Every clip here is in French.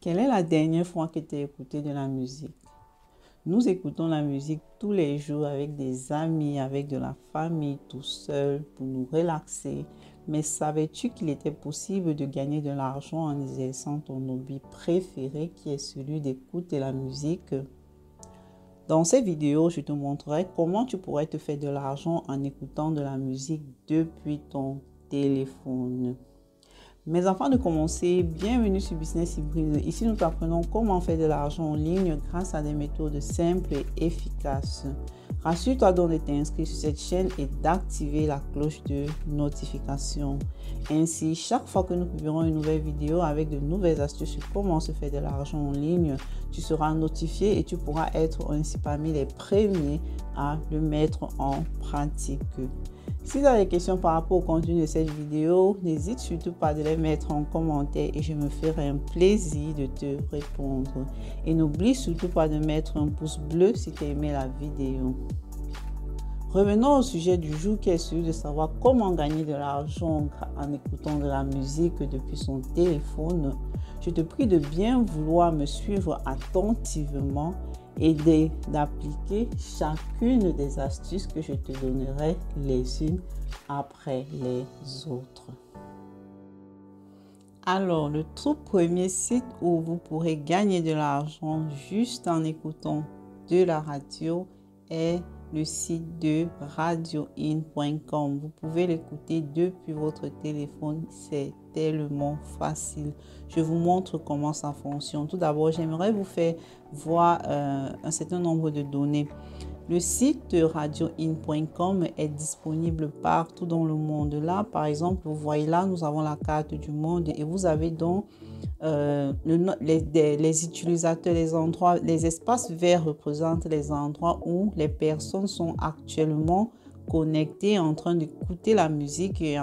Quelle est la dernière fois que tu as écouté de la musique? Nous écoutons la musique tous les jours avec des amis, avec de la famille, tout seul, pour nous relaxer. Mais savais-tu qu'il était possible de gagner de l'argent en exerçant ton hobby préféré qui est celui d'écouter la musique? Dans cette vidéo, je te montrerai comment tu pourrais te faire de l'argent en écoutant de la musique depuis ton téléphone. Mais avant de commencer, bienvenue sur Business Hybride. Ici, nous t'apprenons comment faire de l'argent en ligne grâce à des méthodes simples et efficaces. Rassure-toi donc de t'inscrire sur cette chaîne et d'activer la cloche de notification. Ainsi, chaque fois que nous publierons une nouvelle vidéo avec de nouvelles astuces sur comment se faire de l'argent en ligne, tu seras notifié et tu pourras être ainsi parmi les premiers à le mettre en pratique. Si tu as des questions par rapport au contenu de cette vidéo, n'hésite surtout pas de les mettre en commentaire et je me ferai un plaisir de te répondre. Et n'oublie surtout pas de mettre un pouce bleu si tu as aimé la vidéo. Revenons au sujet du jour qui est celui de savoir comment gagner de l'argent en écoutant de la musique depuis son téléphone. Je te prie de bien vouloir me suivre attentivement et d'appliquer chacune des astuces que je te donnerai les unes après les autres. Alors, le tout premier site où vous pourrez gagner de l'argent juste en écoutant de la radio est le site de radioin.com. Vous pouvez l'écouter depuis votre téléphone, c'est tellement facile. Je vous montre comment ça fonctionne. Tout d'abord, j'aimerais vous faire voir un certain nombre de données. Le site de radioin.com est disponible partout dans le monde. Là, par exemple, vous voyez là, nous avons la carte du monde et vous avez donc les utilisateurs, les endroits, les espaces verts représentent les endroits où les personnes sont actuellement connectés en train d'écouter la musique et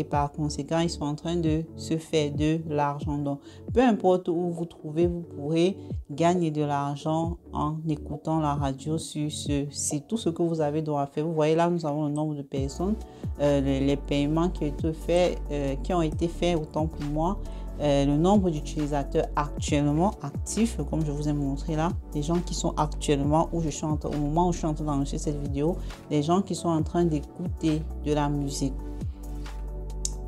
par conséquent ils sont en train de se faire de l'argent. Donc peu importe où vous trouvez, vous pourrez gagner de l'argent en écoutant la radio sur ce site. Tout ce que vous avez donc à faire, vous voyez là, nous avons le nombre de personnes, les paiements qui ont été faits autant pour moi, le nombre d'utilisateurs actuellement actifs, comme je vous ai montré là, les gens qui sont actuellement au moment où je suis en train d'enregistrer cette vidéo, les gens qui sont en train d'écouter de la musique.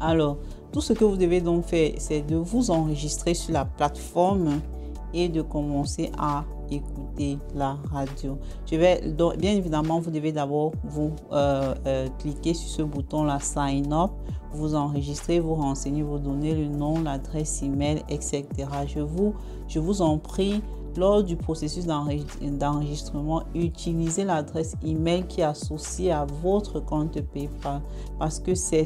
Alors, tout ce que vous devez donc faire, c'est de vous enregistrer sur la plateforme et de commencer à écouter la radio. Donc, bien évidemment, vous devez d'abord vous cliquer sur ce bouton là, Sign Up, vous enregistrez, vous renseignez vos données, le nom, l'adresse email, etc. Je vous en prie, lors du processus d'enregistrement, utilisez l'adresse email qui est associée à votre compte PayPal parce que c'est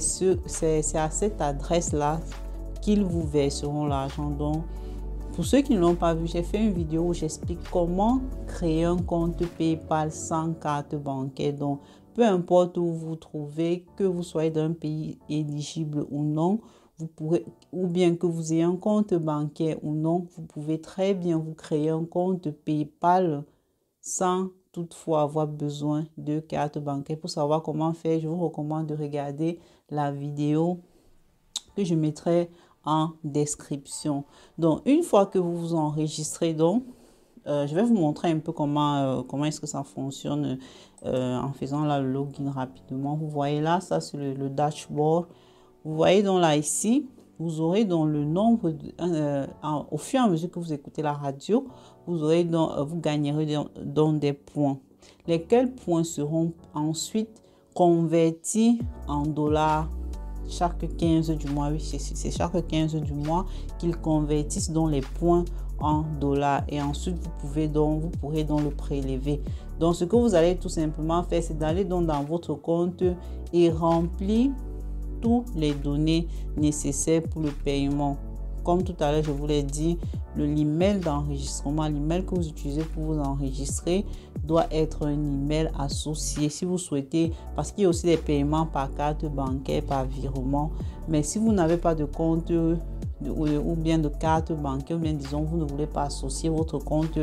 à cette adresse-là qu'ils vous verseront l'argent. Donc, pour ceux qui ne l'ont pas vu, j'ai fait une vidéo où j'explique comment créer un compte PayPal sans carte bancaire. Donc, peu importe où vous vous trouvez, que vous soyez d'un pays éligible ou non, vous pourrez, ou bien que vous ayez un compte bancaire ou non, vous pouvez très bien vous créer un compte PayPal sans toutefois avoir besoin de carte bancaire. Pour savoir comment faire, je vous recommande de regarder la vidéo que je mettrai en description. Donc, une fois que vous vous enregistrez, donc, je vais vous montrer un peu comment est-ce que ça fonctionne en faisant là, le login rapidement. Vous voyez là, ça c'est le dashboard. Vous voyez donc là ici, vous aurez donc le nombre, au fur et à mesure que vous écoutez la radio, vous gagnerez donc des points. Lesquels points seront ensuite convertis en dollars chaque 15 du mois. Oui, c'est chaque 15 du mois qu'ils convertissent donc les points en dollars et ensuite vous pourrez donc le prélever. Donc ce que vous allez tout simplement faire, c'est d'aller donc dans votre compte et remplir toutes les données nécessaires pour le paiement. Comme tout à l'heure, je vous l'ai dit, l'email d'enregistrement, l'email que vous utilisez pour vous enregistrer doit être un email associé si vous souhaitez, parce qu'il y a aussi des paiements par carte bancaire, par virement. Mais si vous n'avez pas de compte ou bien de carte bancaire, ou bien disons vous ne voulez pas associer votre compte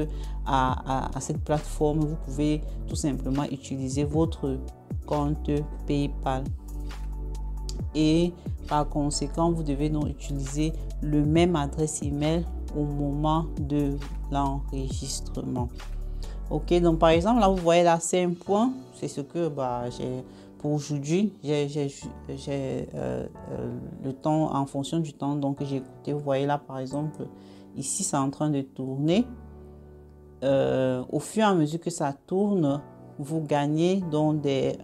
à cette plateforme, vous pouvez tout simplement utiliser votre compte PayPal. Et par conséquent, vous devez donc utiliser le même adresse email au moment de l'enregistrement. Ok, donc par exemple, là, vous voyez là, c'est un point. C'est ce que j'ai pour aujourd'hui. J'ai le temps en fonction du temps donc j'ai écouté. Vous voyez là, par exemple, ici, c'est en train de tourner. Au fur et à mesure que ça tourne, vous gagnez donc des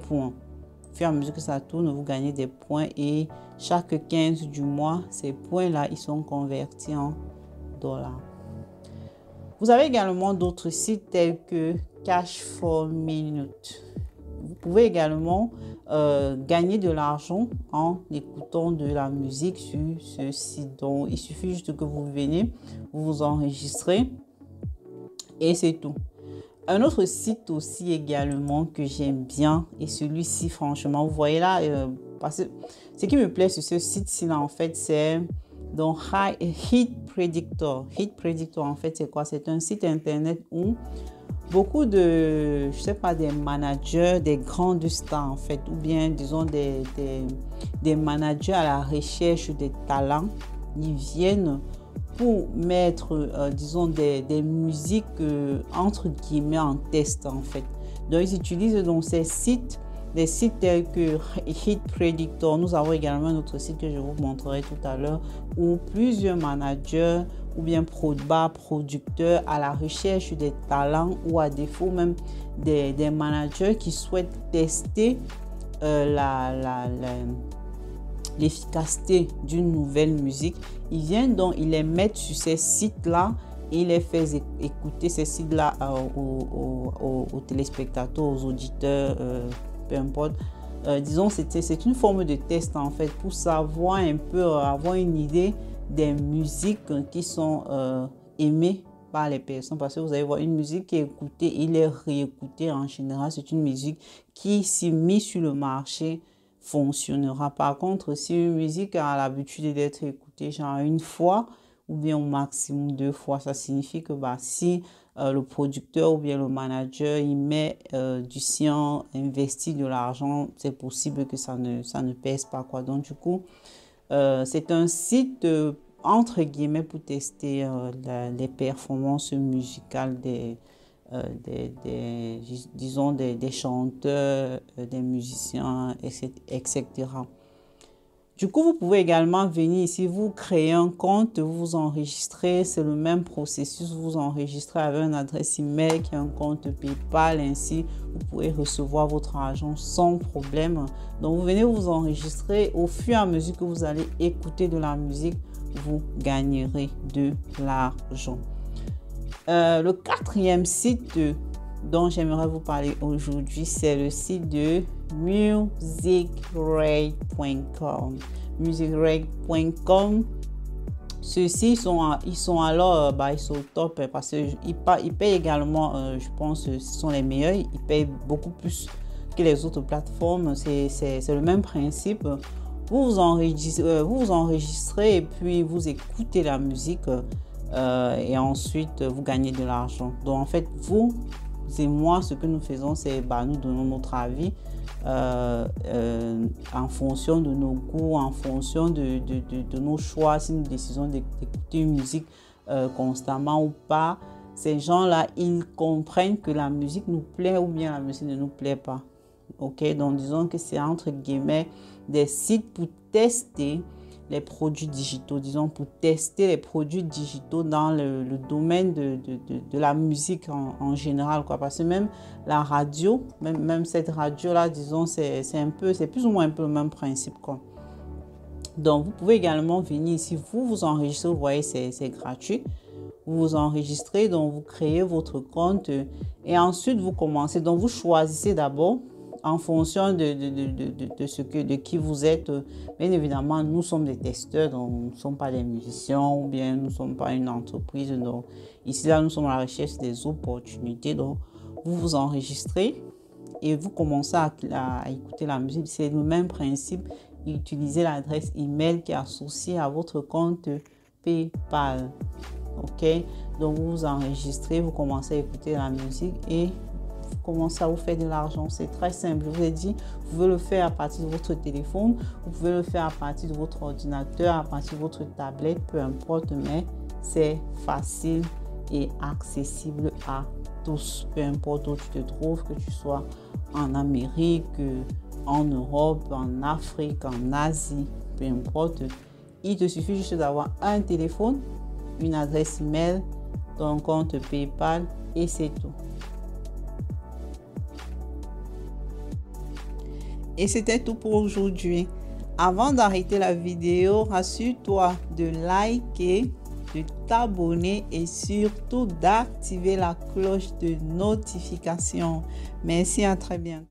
points. Au fur et à mesure que ça tourne, vous gagnez des points et chaque 15 du mois, ces points-là, ils sont convertis en dollars. Vous avez également d'autres sites tels que Cash for Minute. Vous pouvez également gagner de l'argent en écoutant de la musique sur ce site. Donc, il suffit juste que vous venez, vous vous enregistrez et c'est tout. Un autre site aussi également que j'aime bien et celui-ci franchement, vous voyez là, parce que ce qui me plaît sur ce site-ci là en fait c'est donc Hit Predictor. Hit Predictor en fait c'est quoi? C'est un site internet où beaucoup de, je sais pas, des managers, des grandes stars en fait, ou bien disons des managers à la recherche des talents, ils viennent pour mettre, disons, des musiques entre guillemets en test en fait. Donc, ils utilisent donc ces sites, des sites tels que Hit Predictor. Nous avons également un autre site que je vous montrerai tout à l'heure où plusieurs managers ou bien producteurs à la recherche des talents ou à défaut même des managers qui souhaitent tester l'efficacité d'une nouvelle musique. Ils viennent donc, ils les mettent sur ces sites-là et ils les font écouter ces sites-là aux téléspectateurs, aux auditeurs, peu importe. Disons, c'est une forme de test en fait pour savoir un peu, avoir une idée des musiques qui sont aimées par les personnes. Parce que vous allez voir, une musique qui est écoutée, il est réécouté en général. C'est une musique qui, si mise sur le marché, fonctionnera. Par contre, si une musique a l'habitude d'être écoutée genre une fois ou bien au maximum 2 fois, ça signifie que si le producteur ou bien le manager il met du sien, investit de l'argent, c'est possible que ça ne pèse pas quoi. Donc du coup, c'est un site entre guillemets pour tester les performances musicales disons des chanteurs, des musiciens, etc. Du coup, vous pouvez également venir ici, vous créez un compte, vous vous enregistrez, c'est le même processus, vous vous enregistrez avec une adresse email qui est un compte PayPal, ainsi vous pouvez recevoir votre argent sans problème. Donc, vous venez vous enregistrer, au fur et à mesure que vous allez écouter de la musique, vous gagnerez de l'argent. Le quatrième site dont j'aimerais vous parler aujourd'hui, c'est le site de musicrate.com. Musicrate.com. Ceux-ci ils sont alors ils sont au top parce qu'ils payent également, je pense, ce sont les meilleurs. Ils payent beaucoup plus que les autres plateformes. C'est le même principe. Vous vous enregistrez et puis vous écoutez la musique et ensuite vous gagnez de l'argent. Donc en fait, vous et moi, ce que nous faisons, c'est nous donnons notre avis en fonction de nos goûts, en fonction de nos choix, si nous décidons d'écouter une musique constamment ou pas. Ces gens-là, ils comprennent que la musique nous plaît ou bien la musique ne nous plaît pas. Ok, donc disons que c'est entre guillemets des sites pour tester les produits digitaux, disons pour tester les produits digitaux dans le domaine de la musique en général, quoi. Parce que même la radio, même cette radio-là, disons, c'est plus ou moins un peu le même principe, quoi. Donc, vous pouvez également venir ici, vous enregistrez, vous voyez, c'est gratuit. Vous vous enregistrez, donc vous créez votre compte et ensuite vous commencez. Donc, vous choisissez d'abord en fonction de qui vous êtes. Bien évidemment, nous sommes des testeurs, donc nous ne sommes pas des musiciens ou bien nous ne sommes pas une entreprise. Donc, ici, là, nous sommes à la recherche des opportunités. Donc, vous vous enregistrez et vous commencez à écouter la musique. C'est le même principe. Utilisez l'adresse email qui est associée à votre compte PayPal. OK? Donc, vous vous enregistrez, vous commencez à écouter la musique et commencer à vous faire de l'argent. C'est très simple. Je vous ai dit, vous pouvez le faire à partir de votre téléphone, vous pouvez le faire à partir de votre ordinateur, à partir de votre tablette, peu importe, mais c'est facile et accessible à tous, peu importe où tu te trouves, que tu sois en Amérique, en Europe, en Afrique, en Asie, peu importe. Il te suffit juste d'avoir un téléphone, une adresse email, ton compte PayPal et c'est tout. Et c'était tout pour aujourd'hui. Avant d'arrêter la vidéo, rassure-toi de liker, de t'abonner et surtout d'activer la cloche de notification. Merci, à très bientôt.